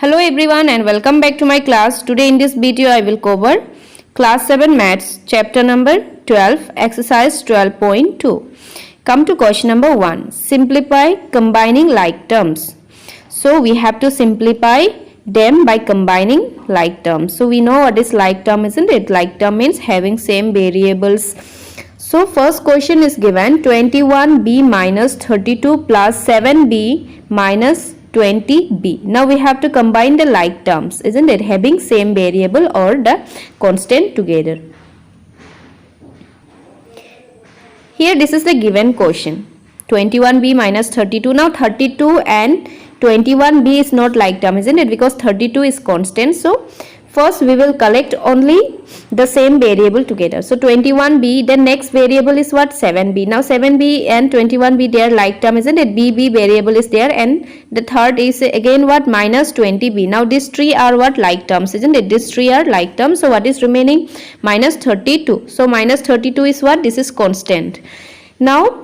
Hello everyone and welcome back to my class. Today in this video I will cover class 7 maths chapter number 12 exercise 12.2. Come to question number 1. Simplify combining like terms. So we have to simplify them by combining like terms. So we know what is like term, isn't it? Like term means having same variables. So first question is given 21b minus 32 plus 7b minus 20b. Now we have to combine the like terms, isn't it? Having same variable or the constant together. Here this is the given question. 21b minus 32. Now 32 and 21b is not like term, isn't it? Because 32 is constant. So first we will collect only the same variable together. So 21b, then next variable is what? 7b. Now 7b and 21b, they are like term, isn't it? bb variable is there, and the third is again what? Minus 20b. Now these three are what? Like terms, isn't it? These three are like terms. So what is remaining? Minus 32. So minus 32 is what? This is constant. Now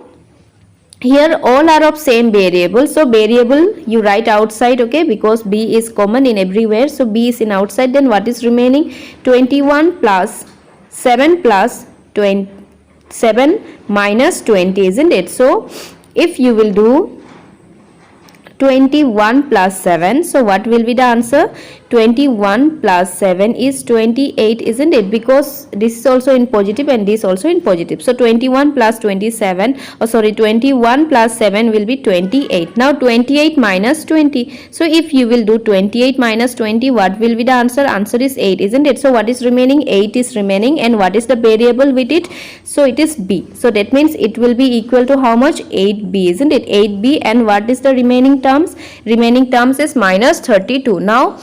here all are of same variable, so variable you write outside, okay, because b is common in everywhere. So b is in outside. Then what is remaining? 21 plus 7 plus 27 minus 20, isn't it? So if you will do 21 plus 7, so what will be the answer? 21 plus 7 is 28, isn't it? Because this is also in positive and this also in positive. So 21 plus 27, 21 plus 7 will be 28. Now 28 minus 20. So if you will do 28 minus 20, what will be the answer? Answer is 8, isn't it? So what is remaining? 8 is remaining. And what is the variable with it? So it is b. So that means it will be equal to how much? 8b, isn't it? 8b. And what is the remaining terms? Remaining terms is minus 32. Now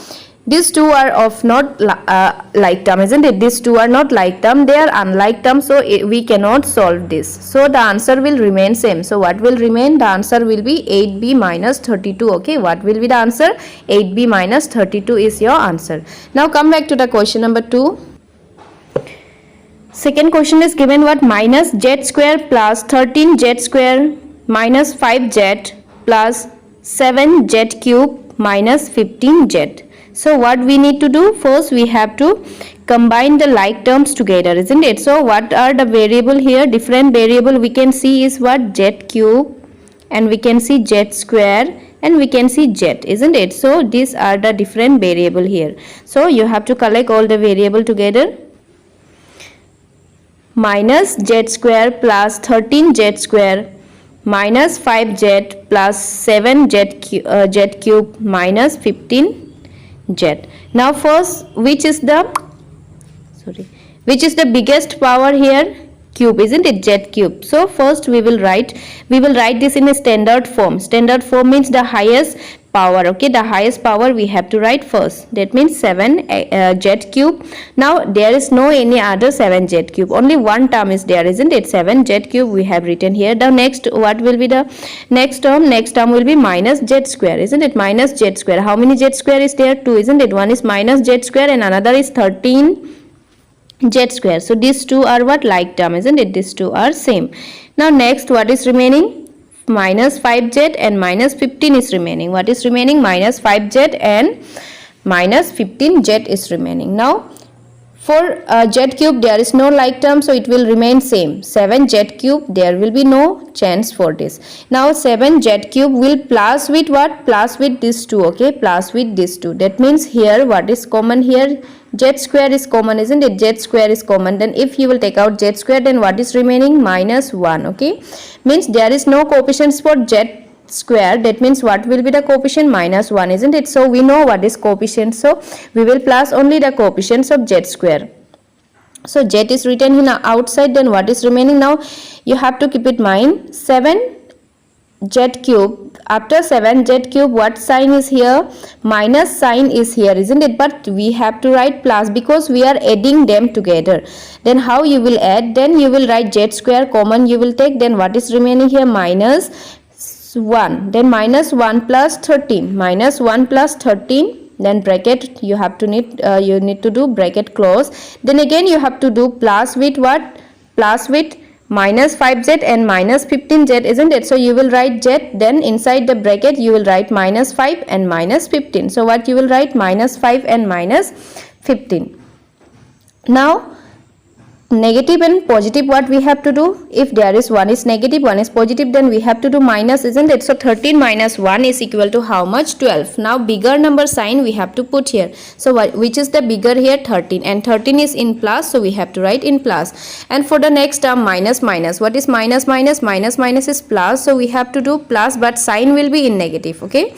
these two are of not like term, isn't it? These two are not like term, they are unlike term, so we cannot solve this. So the answer will remain same. So what will remain? The answer will be 8b minus 32. Okay, what will be the answer? 8b minus 32 is your answer. Now come back to the question number 2. Second question is given what? Minus z square plus 13z square minus 5z plus 7z cube minus 15z. So what we need to do? First we have to combine the like terms together, isn't it? So what are the variable here? Different variable we can see is what? Z cube, and we can see z square, and we can see z, isn't it? So these are the different variable here. So you have to collect all the variable together. Minus z square plus 13z square minus 5z plus 7z cube minus 15z. Now first, which is the biggest power here? Cube, isn't it? Z cube. So first we will write this in a standard form. Standard form means the highest power, okay? The highest power we have to write first. That means 7 z cube. Now there is no any other 7z cube, only one term is there, isn't it? 7z cube we have written here. The next, what will be the next term? Next term will be minus z square, isn't it? Minus z square. How many z square is there? 2, isn't it? One is minus z square and another is 13 z square. So these two are what? Like term, isn't it? These two are same. Now next, what is remaining? Minus 5z and minus 15 is remaining. What is remaining? Minus 5z and minus 15z is remaining. Now for z cube there is no like term, so it will remain same. 7z cube, there will be no chance for this. Now 7z cube will plus with what? Plus with this 2, okay? Plus with this 2. That means here what is common here? Z square is common, isn't it? Z square is common. Then if you will take out z square, then what is remaining? Minus 1, okay? Means there is no coefficients for z square. That means what will be the coefficient? Minus 1, isn't it? So we know what is coefficient, so we will plus only the coefficients of z square. So z is written in outside. Then what is remaining? Now you have to keep it mind, 7z cube. After 7z cube, what sign is here? Minus sign is here, isn't it? But we have to write plus because we are adding them together. Then how you will add? Then you will write z square common you will take. Then what is remaining here? Minus 1. Then minus 1 plus 13. Minus 1 plus 13. Then bracket you have to need to do bracket close. Then again you have to do plus with what? Plus with minus 5z and minus 15z, isn't it? So you will write z, then inside the bracket you will write minus 5 and minus 15. So what you will write? Minus 5 and minus 15. Now negative and positive, what we have to do? If there is one is negative, one is positive, then we have to do minus, isn't it? So 13 minus 1 is equal to how much? 12. Now bigger number sign we have to put here. So which is the bigger here? 13, and 13 is in plus, so we have to write in plus. And for the next term, minus minus, what is minus minus? Minus minus is plus, so we have to do plus, but sign will be in negative. Okay,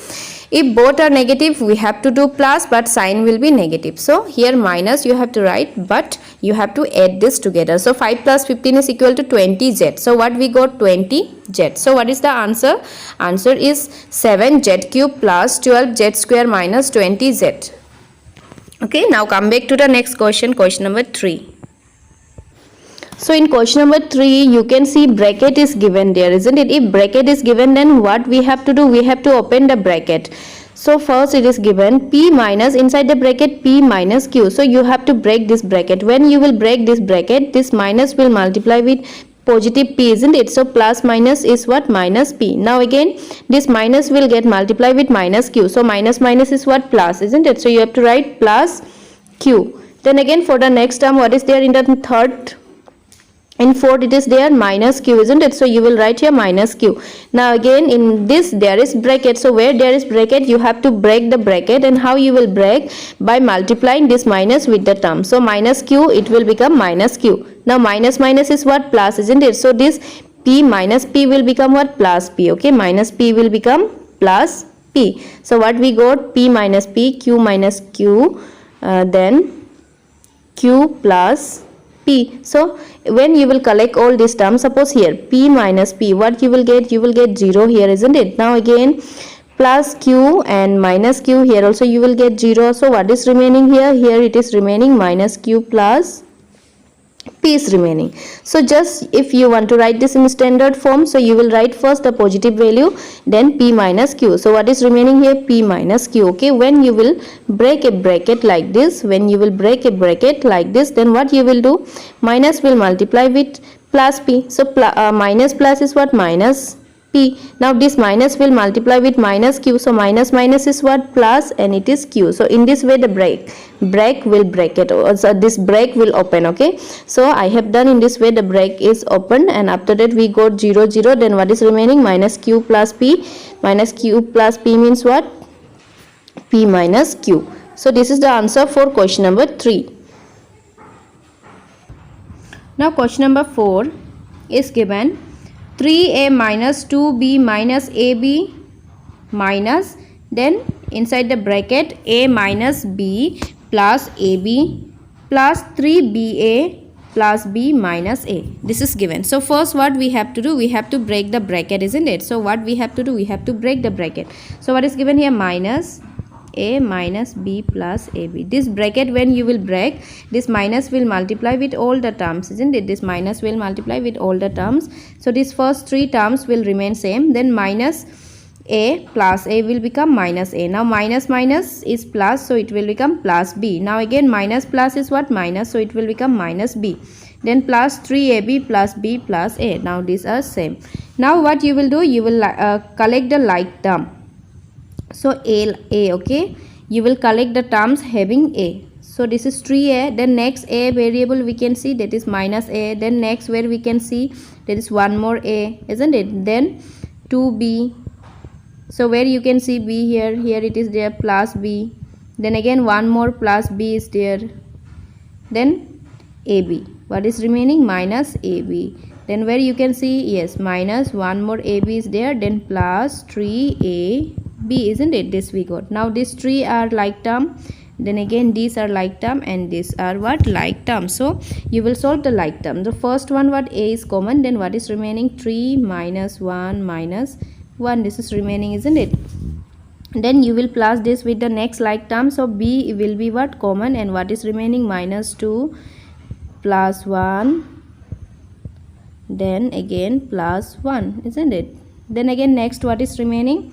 if both are negative, we have to do plus, but sign will be negative. So here minus you have to write, but you have to add this together. So 5 plus 15 is equal to 20z. So what we got? 20z. So what is the answer? Answer is 7z cube plus 12z square minus 20z. Okay, now come back to the next question, question number 3. So in question number 3, you can see bracket is given there, isn't it? If bracket is given, then what we have to do? We have to open the bracket. So first it is given p minus, inside the bracket p minus q. So you have to break this bracket. When you will break this bracket, this minus will multiply with positive p, isn't it? So plus minus is what? Minus p. Now again this minus will get multiplied with minus q. So minus minus is what? Plus, isn't it? So you have to write plus q. Then again for the next term, what is there in the third? In fourth it is there minus q, isn't it? So you will write here minus q. Now again in this there is bracket. So where there is bracket, you have to break the bracket. And how you will break? By multiplying this minus with the term. So minus q, it will become minus q. Now minus minus is what? Plus, isn't it? So this p minus p will become what? Plus p. Okay, minus p will become plus p. So what we got? P minus p, q minus q, then q plus p. So when you will collect all these terms, suppose here p minus p, what you will get? You will get 0 here, isn't it? Now again plus q and minus q, here also you will get 0. So what is remaining here? Here it is remaining minus q plus p is remaining. So just if you want to write this in standard form, so you will write first the positive value, then p minus q. So what is remaining here? P minus q. Okay, when you will break a bracket like this, when you will break a bracket like this, then what you will do? Minus will multiply with plus p. So minus plus is what? Minus p. Now this minus will multiply with minus q. So minus minus is what? Plus, and it is q. So in this way the break will break it. So this break will open. Okay, so I have done in this way, the break is open, and after that we got 0 0. Then what is remaining? Minus q plus p. Minus q plus p means what? P minus q. So this is the answer for question number 3. Now question number 4 is given 3a minus 2b minus ab minus, then inside the bracket a minus b plus ab plus 3ba plus b minus a. This is given. So first what we have to do? We have to break the bracket, isn't it? So what we have to do? We have to break the bracket. So what is given here? Minus a minus b plus ab. This bracket, when you will break, this minus will multiply with all the terms, isn't it? This minus will multiply with all the terms. So these first 3 terms will remain same. Then minus a plus a will become minus a. Now minus minus is plus, so it will become plus b. Now again minus plus is what? Minus, so it will become minus b. Then plus 3ab plus b plus a. Now these are same. Now what you will do? You will collect the like term. So a, okay, you will collect the terms having a. So this is 3a. Then next a variable we can see, that is minus a. Then next where we can see, there is one more a, isn't it? Then 2b. So where you can see b here, here it is there plus b. Then again one more plus b is there. Then ab. What is remaining? Minus ab. Then where you can see, yes, minus one more ab is there. Then plus 3ab, isn't it? This we got. Now these 3 are like term. Then again these are like term, and these are what? Like term. So you will solve the like term. The first one, what? A is common. Then what is remaining? 3 minus 1 minus 1. This is remaining, isn't it? Then you will plus this with the next like term. So b will be what? Common. And what is remaining? Minus 2 plus 1. Then again plus 1, isn't it? Then again next what is remaining?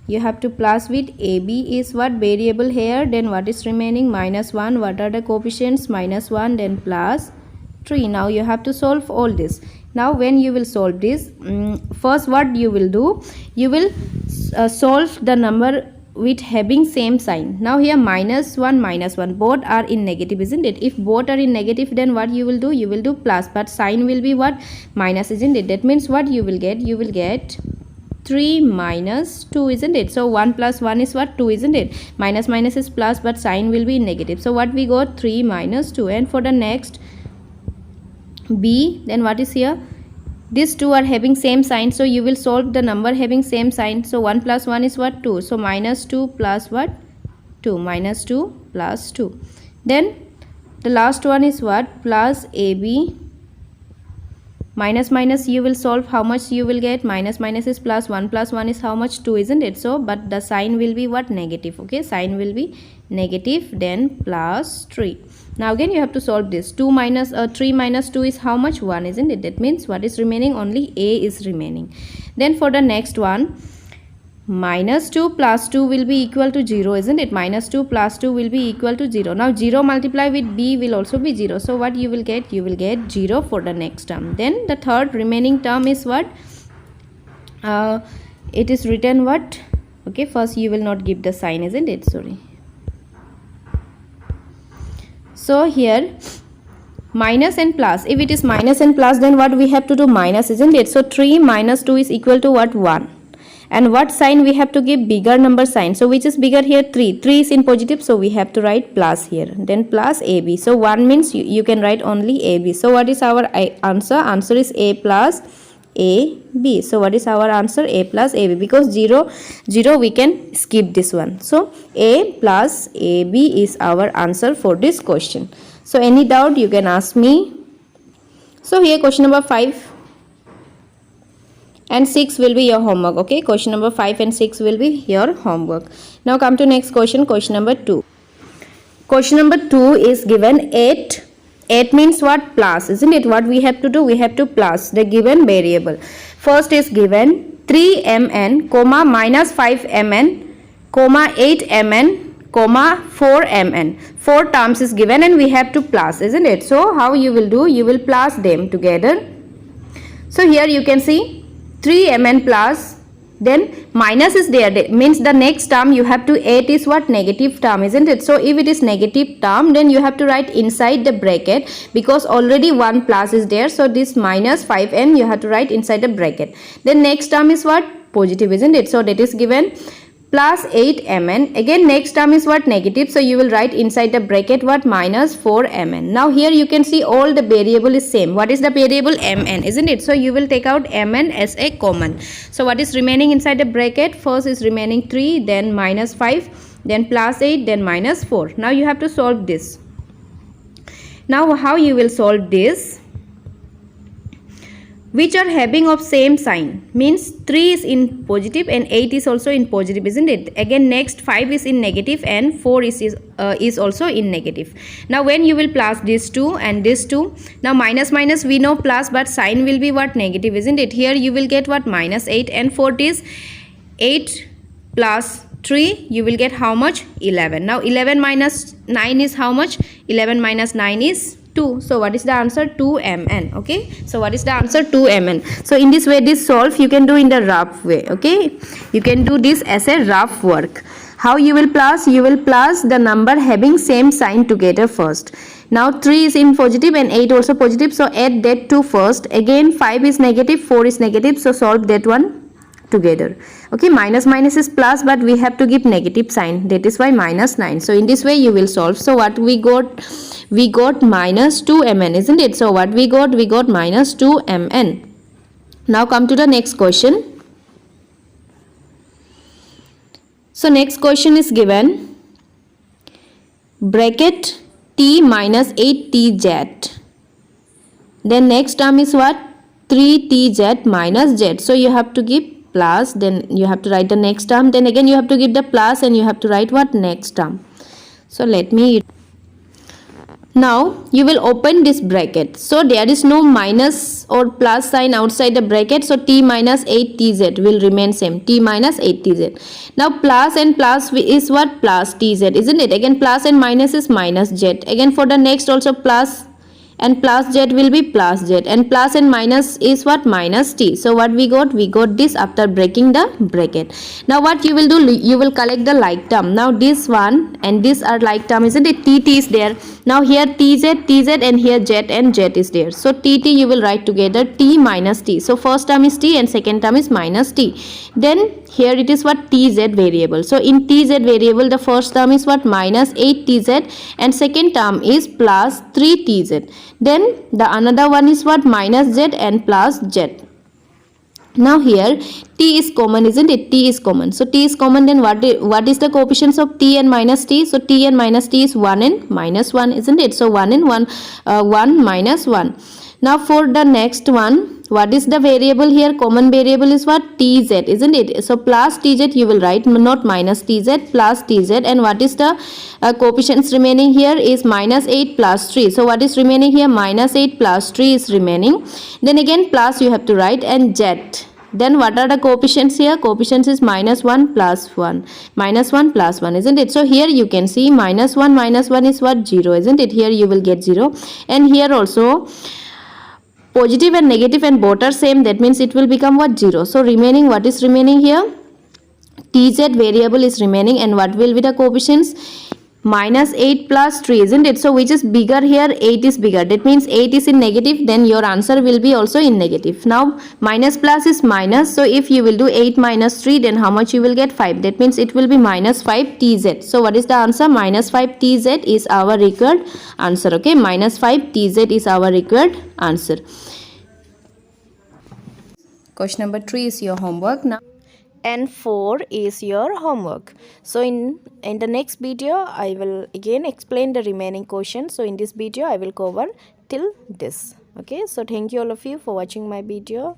You have to plus with ab is what? Variable here. Then what is remaining? Minus 1. What are the coefficients? Minus 1, then plus 3. Now you have to solve all this. Now when you will solve this, first what you will do, you will solve the number with having same sign. Now here -1 both are in negative, isn't it? If both are in negative, then what you will do, you will do plus, but sign will be what, minus, isn't it? That means what you will get, you will get 3 minus 2, isn't it? So 1 plus 1 is what, 2, isn't it? Minus minus is plus, but sign will be negative. So what we got, 3 minus 2. And for the next B, then what is here? These two are having same sign, so you will solve the number having same sign. So 1 plus 1 is what, 2. So minus 2 plus what, 2. Minus 2 plus 2. Then the last one is what, plus AB. Minus minus you will solve, how much you will get, minus minus is plus, 1 plus 1 is how much, 2, isn't it? So but the sign will be what, negative. Okay, sign will be negative, then plus 3. Now again you have to solve this. 3 minus 2 is how much, 1, isn't it? That means what is remaining, only A is remaining. Then for the next one, minus 2 plus 2 will be equal to 0, isn't it? Minus 2 plus 2 will be equal to 0. Now 0 multiplied with B will also be 0. So what you will get, you will get 0 for the next term. Then the third remaining term is what, it is written what, okay, first you will not give the sign, isn't it? Sorry. So here minus and plus, if it is minus and plus, then what we have to do, minus, isn't it? So 3 minus 2 is equal to what, 1. And what sign we have to give, bigger number sign. So which is bigger here, 3. 3 is in positive, so we have to write plus here. Then plus AB. So 1 means you can write only AB. So what is our answer? Answer is A plus AB. So what is our answer? A plus AB. Because 0 we can skip this one. So A plus AB is our answer for this question. So any doubt you can ask me. So here question number 5 and 6 will be your homework. Okay, question number 5 and 6 will be your homework. Now come to next question, question number 2. Question number 2 is given 8. 8 means what, plus, isn't it? What we have to do, we have to plus the given variable. First is given 3mn comma minus 5mn comma 8mn comma 4mn. 4 terms is given and we have to plus, isn't it? So how you will do, you will plus them together. So here you can see 3mn plus, then minus is there, that means the next term you have to 8 is what, negative term, isn't it? So if it is negative term, then you have to write inside the bracket, because already 1 plus is there, so this minus 5n you have to write inside the bracket. Then next term is what, positive, isn't it? So that is given plus 8mn. Again next term is what, negative, so you will write inside the bracket what, minus 4mn. Now here you can see all the variable is same. What is the variable? Mn, isn't it? So you will take out mn as a common. So what is remaining inside the bracket? First is remaining 3, then minus 5, then plus 8, then minus 4. Now you have to solve this. Now how you will solve this? Which are having of same sign, means 3 is in positive and 8 is also in positive, isn't it? Again next 5 is in negative and 4 is also in negative. Now when you will plus this 2 and this 2, now minus minus we know plus, but sign will be what, negative, isn't it? Here you will get what, minus 8, and 4 is 8 plus 3, you will get how much, 11. Now 11 minus 9 is how much, 11 minus 9 is 2. So what is the answer? 2mn. Okay, so what is the answer? 2mn. So in this way, this solve you can do in the rough way. Okay, you can do this as a rough work. How you will plus? You will plus the number having same sign together first. Now 3 is in positive and 8 also positive, so add that 2 first. Again 5 is negative, 4 is negative, so solve that one together. Okay, minus minus is plus, but we have to give negative sign, that is why minus 9. So in this way you will solve. So what we got minus 2mn, isn't it? So what we got minus 2mn. Now come to the next question. So next question is given bracket t minus 8tz. Then next term is what? 3tz minus z. So you have to give plus, then you have to write the next term, then again you have to give the plus and you have to write what? Next term. So let me, now you will open this bracket, so there is no minus or plus sign outside the bracket, so t minus 8tz will remain same, t minus 8tz. Now plus and plus is what? Plus tz, isn't it? Again plus and minus is minus z. Again for the next also plus and plus z will be plus z, and plus and minus is what? Minus t. So what we got? We got this after breaking the bracket. Now what you will do? You will collect the like term. Now this one and this are like term, isn't it? T is there. Now here tz, and here z and z is there. So tt you will write together, t minus t. So first term is t and second term is minus t. Then here it is what? Tz variable. So in tz variable the first term is what? Minus 8tz, and second term is plus 3tz. Then the another one is what? Minus z and plus z. Now here t is common, isn't it? T is common. So t is common, then what is the coefficients of t and minus t? So t and minus t is 1 and minus 1, isn't it? So 1 and 1, 1 minus 1. Now for the next one, what is the variable here? Common variable is what? Tz, isn't it? So plus tz you will write, not minus tz, plus tz. And what is the coefficients remaining here is minus 8 plus 3. So what is remaining here? Minus 8 plus 3 is remaining. Then again plus you have to write, and z. Then what are the coefficients here? Coefficients is minus 1 plus 1. Minus 1 plus 1, isn't it? So here you can see minus 1 is what? 0, isn't it? Here you will get 0. And here also positive and negative and both are same, that means it will become what? 0. So remaining, what is remaining here? Tz variable is remaining, and what will be the coefficients? Minus 8 plus 3, isn't it? So which is bigger here? 8 is bigger. That means 8 is in negative, then your answer will be also in negative. Now minus plus is minus, so if you will do 8 minus 3, then how much you will get? 5. That means it will be minus 5 tz. So what is the answer? Minus 5 tz is our required answer. Okay, minus 5 tz is our required answer. Question number 3 is your homework now, and 4 is your homework. So in the next video I will again explain the remaining questions. So in this video I will cover till this. Okay, so thank you all of you for watching my video.